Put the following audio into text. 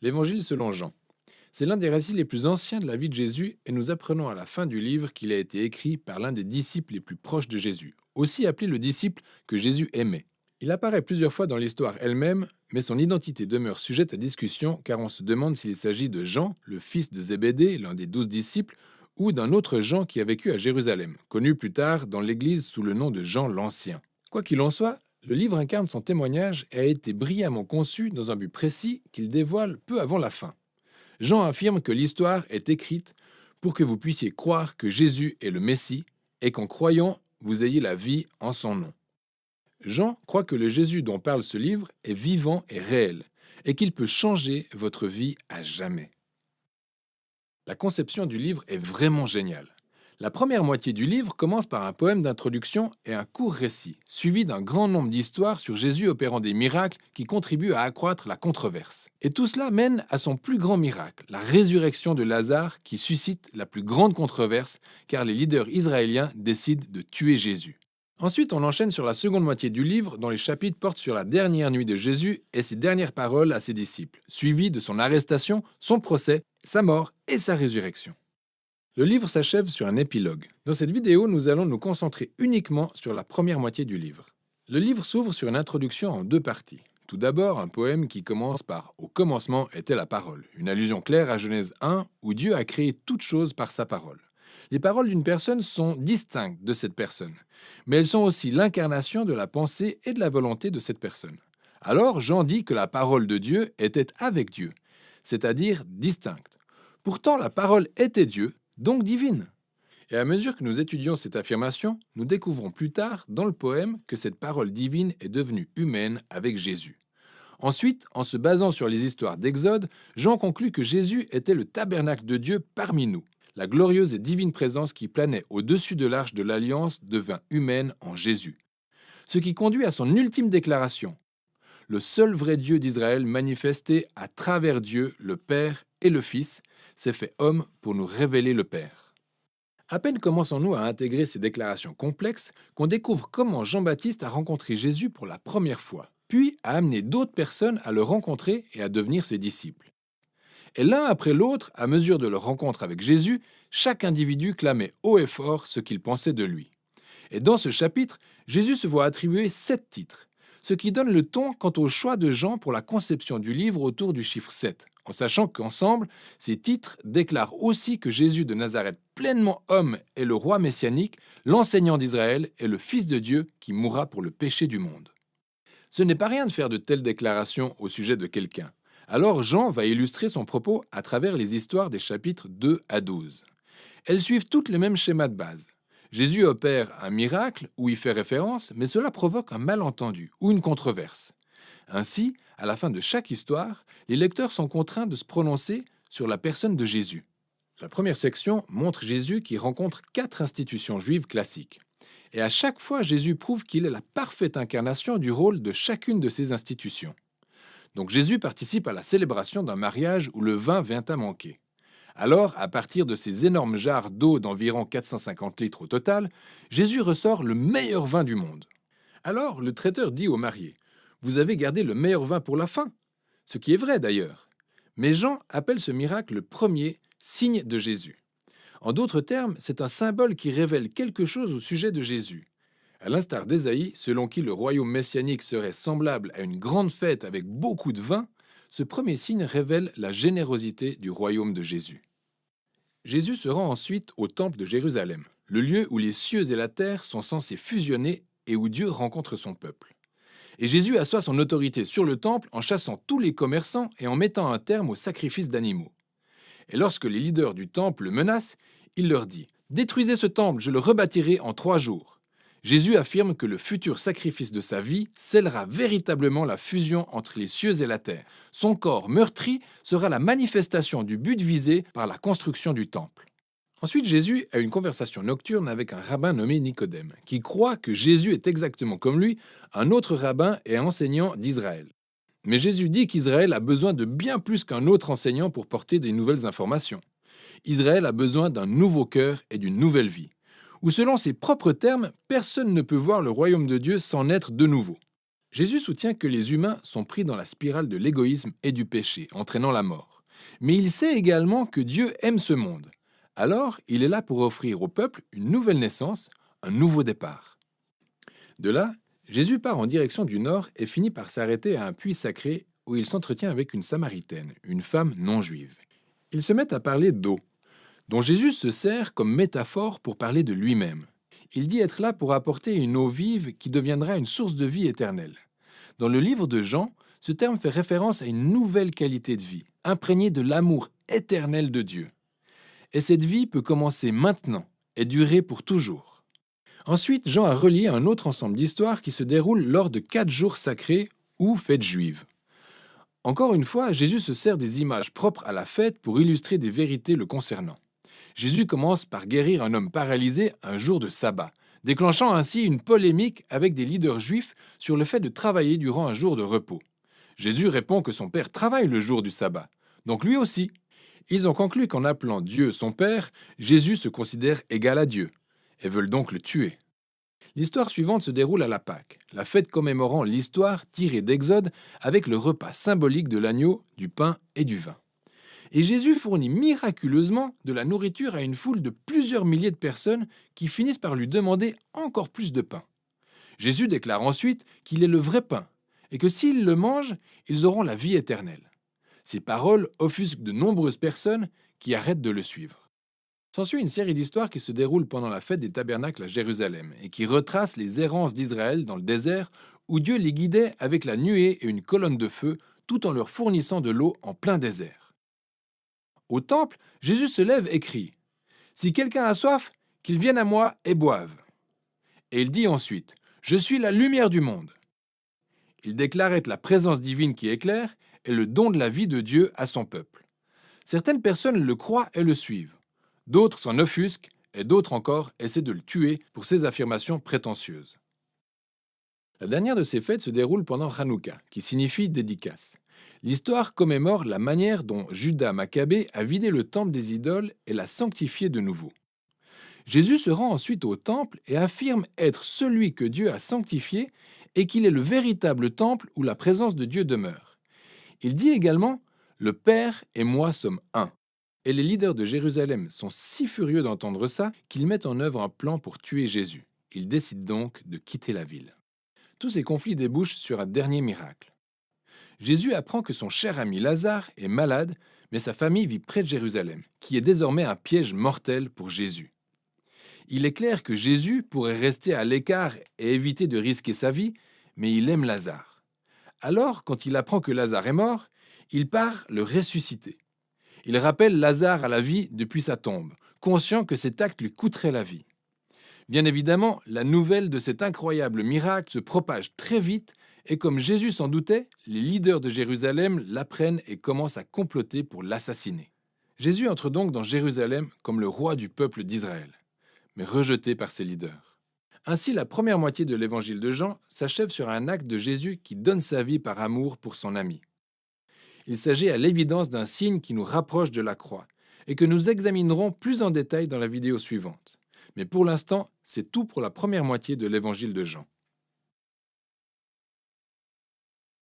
L'Évangile selon Jean. C'est l'un des récits les plus anciens de la vie de Jésus et nous apprenons à la fin du livre qu'il a été écrit par l'un des disciples les plus proches de Jésus, aussi appelé le disciple que Jésus aimait. Il apparaît plusieurs fois dans l'histoire elle-même, mais son identité demeure sujette à discussion car on se demande s'il s'agit de Jean, le fils de Zébédée, l'un des 12 disciples, ou d'un autre Jean qui a vécu à Jérusalem, connu plus tard dans l'Église sous le nom de Jean l'Ancien. Quoi qu'il en soit, le livre incarne son témoignage et a été brillamment conçu dans un but précis qu'il dévoile peu avant la fin. Jean affirme que l'histoire est écrite pour que vous puissiez croire que Jésus est le Messie et qu'en croyant, vous ayez la vie en son nom. Jean croit que le Jésus dont parle ce livre est vivant et réel et qu'il peut changer votre vie à jamais. La conception du livre est vraiment géniale. La première moitié du livre commence par un poème d'introduction et un court récit, suivi d'un grand nombre d'histoires sur Jésus opérant des miracles qui contribuent à accroître la controverse. Et tout cela mène à son plus grand miracle, la résurrection de Lazare, qui suscite la plus grande controverse car les leaders israéliens décident de tuer Jésus. Ensuite, on enchaîne sur la seconde moitié du livre, dont les chapitres portent sur la dernière nuit de Jésus et ses dernières paroles à ses disciples, suivi de son arrestation, son procès, sa mort et sa résurrection. Le livre s'achève sur un épilogue. Dans cette vidéo, nous allons nous concentrer uniquement sur la première moitié du livre. Le livre s'ouvre sur une introduction en deux parties. Tout d'abord, un poème qui commence par « Au commencement était la parole », une allusion claire à Genèse 1, où Dieu a créé toute chose par sa parole. Les paroles d'une personne sont distinctes de cette personne, mais elles sont aussi l'incarnation de la pensée et de la volonté de cette personne. Alors, Jean dit que la parole de Dieu était avec Dieu, c'est-à-dire distincte. Pourtant, la parole était Dieu, donc divine. Et à mesure que nous étudions cette affirmation, nous découvrons plus tard dans le poème que cette parole divine est devenue humaine avec Jésus. Ensuite, en se basant sur les histoires d'Exode, Jean conclut que Jésus était le tabernacle de Dieu parmi nous. La glorieuse et divine présence qui planait au-dessus de l'arche de l'Alliance devint humaine en Jésus. Ce qui conduit à son ultime déclaration. Le seul vrai Dieu d'Israël manifesté à travers Dieu, le Père et le Fils, s'est fait homme pour nous révéler le Père. À peine commençons-nous à intégrer ces déclarations complexes qu'on découvre comment Jean-Baptiste a rencontré Jésus pour la première fois, puis a amené d'autres personnes à le rencontrer et à devenir ses disciples. Et l'un après l'autre, à mesure de leur rencontre avec Jésus, chaque individu clamait haut et fort ce qu'il pensait de lui. Et dans ce chapitre, Jésus se voit attribuer 7 titres, ce qui donne le ton quant au choix de Jean pour la conception du livre autour du chiffre 7, en sachant qu'ensemble, ces titres déclarent aussi que Jésus de Nazareth, pleinement homme, est le roi messianique, l'enseignant d'Israël et le Fils de Dieu qui mourra pour le péché du monde. Ce n'est pas rien de faire de telles déclarations au sujet de quelqu'un. Alors Jean va illustrer son propos à travers les histoires des chapitres 2 à 12. Elles suivent toutes le même schéma de base. Jésus opère un miracle où il fait référence, mais cela provoque un malentendu ou une controverse. Ainsi, à la fin de chaque histoire, les lecteurs sont contraints de se prononcer sur la personne de Jésus. La première section montre Jésus qui rencontre 4 institutions juives classiques. Et à chaque fois, Jésus prouve qu'il est la parfaite incarnation du rôle de chacune de ces institutions. Donc Jésus participe à la célébration d'un mariage où le vin vient à manquer. Alors, à partir de ces énormes jarres d'eau d'environ 450 litres au total, Jésus ressort le meilleur vin du monde. Alors, le traiteur dit au marié, « Vous avez gardé le meilleur vin pour la fin », ce qui est vrai d'ailleurs. Mais Jean appelle ce miracle le premier signe de Jésus. En d'autres termes, c'est un symbole qui révèle quelque chose au sujet de Jésus. À l'instar d'Ésaïe, selon qui le royaume messianique serait semblable à une grande fête avec beaucoup de vin, ce premier signe révèle la générosité du royaume de Jésus. Jésus se rend ensuite au temple de Jérusalem, le lieu où les cieux et la terre sont censés fusionner et où Dieu rencontre son peuple. Et Jésus assoit son autorité sur le temple en chassant tous les commerçants et en mettant un terme au sacrifice d'animaux. Et lorsque les leaders du temple le menacent, il leur dit « Détruisez ce temple, je le rebâtirai en 3 jours ». Jésus affirme que le futur sacrifice de sa vie scellera véritablement la fusion entre les cieux et la terre. Son corps meurtri sera la manifestation du but visé par la construction du temple. Ensuite, Jésus a une conversation nocturne avec un rabbin nommé Nicodème, qui croit que Jésus est exactement comme lui, un autre rabbin et enseignant d'Israël. Mais Jésus dit qu'Israël a besoin de bien plus qu'un autre enseignant pour porter des nouvelles informations. Israël a besoin d'un nouveau cœur et d'une nouvelle vie. Ou selon ses propres termes, personne ne peut voir le royaume de Dieu sans naître de nouveau. Jésus soutient que les humains sont pris dans la spirale de l'égoïsme et du péché, entraînant la mort. Mais il sait également que Dieu aime ce monde. Alors, il est là pour offrir au peuple une nouvelle naissance, un nouveau départ. De là, Jésus part en direction du nord et finit par s'arrêter à un puits sacré où il s'entretient avec une Samaritaine, une femme non juive. Ils se mettent à parler d'eau, dont Jésus se sert comme métaphore pour parler de lui-même. Il dit être là pour apporter une eau vive qui deviendra une source de vie éternelle. Dans le livre de Jean, ce terme fait référence à une nouvelle qualité de vie, imprégnée de l'amour éternel de Dieu. Et cette vie peut commencer maintenant et durer pour toujours. Ensuite, Jean a relié un autre ensemble d'histoires qui se déroulent lors de 4 jours sacrés ou fêtes juives. Encore une fois, Jésus se sert des images propres à la fête pour illustrer des vérités le concernant. Jésus commence par guérir un homme paralysé un jour de sabbat, déclenchant ainsi une polémique avec des leaders juifs sur le fait de travailler durant un jour de repos. Jésus répond que son Père travaille le jour du sabbat, donc lui aussi. Ils ont conclu qu'en appelant Dieu son Père, Jésus se considère égal à Dieu, et veulent donc le tuer. L'histoire suivante se déroule à la Pâque, la fête commémorant l'histoire tirée d'Exode avec le repas symbolique de l'agneau, du pain et du vin. Et Jésus fournit miraculeusement de la nourriture à une foule de plusieurs milliers de personnes qui finissent par lui demander encore plus de pain. Jésus déclare ensuite qu'il est le vrai pain et que s'ils le mangent, ils auront la vie éternelle. Ces paroles offusquent de nombreuses personnes qui arrêtent de le suivre. S'ensuit une série d'histoires qui se déroulent pendant la fête des tabernacles à Jérusalem et qui retracent les errances d'Israël dans le désert où Dieu les guidait avec la nuée et une colonne de feu tout en leur fournissant de l'eau en plein désert. Au temple, Jésus se lève et crie « Si quelqu'un a soif, qu'il vienne à moi et boive. » Et il dit ensuite « Je suis la lumière du monde. » Il déclare être la présence divine qui éclaire et le don de la vie de Dieu à son peuple. Certaines personnes le croient et le suivent. D'autres s'en offusquent et d'autres encore essaient de le tuer pour ses affirmations prétentieuses. La dernière de ces fêtes se déroule pendant Hanouka, qui signifie dédicace. L'histoire commémore la manière dont Judas Maccabée a vidé le temple des idoles et l'a sanctifié de nouveau. Jésus se rend ensuite au temple et affirme être celui que Dieu a sanctifié et qu'il est le véritable temple où la présence de Dieu demeure. Il dit également « Le Père et moi sommes un ». Et les leaders de Jérusalem sont si furieux d'entendre ça qu'ils mettent en œuvre un plan pour tuer Jésus. Ils décident donc de quitter la ville. Tous ces conflits débouchent sur un dernier miracle. Jésus apprend que son cher ami Lazare est malade, mais sa famille vit près de Jérusalem, qui est désormais un piège mortel pour Jésus. Il est clair que Jésus pourrait rester à l'écart et éviter de risquer sa vie, mais il aime Lazare. Alors, quand il apprend que Lazare est mort, il part le ressusciter. Il rappelle Lazare à la vie depuis sa tombe, conscient que cet acte lui coûterait la vie. Bien évidemment, la nouvelle de cet incroyable miracle se propage très vite et comme Jésus s'en doutait, les leaders de Jérusalem l'apprennent et commencent à comploter pour l'assassiner. Jésus entre donc dans Jérusalem comme le roi du peuple d'Israël, mais rejeté par ses leaders. Ainsi, la première moitié de l'évangile de Jean s'achève sur un acte de Jésus qui donne sa vie par amour pour son ami. Il s'agit à l'évidence d'un signe qui nous rapproche de la croix et que nous examinerons plus en détail dans la vidéo suivante. Mais pour l'instant, c'est tout pour la première moitié de l'évangile de Jean.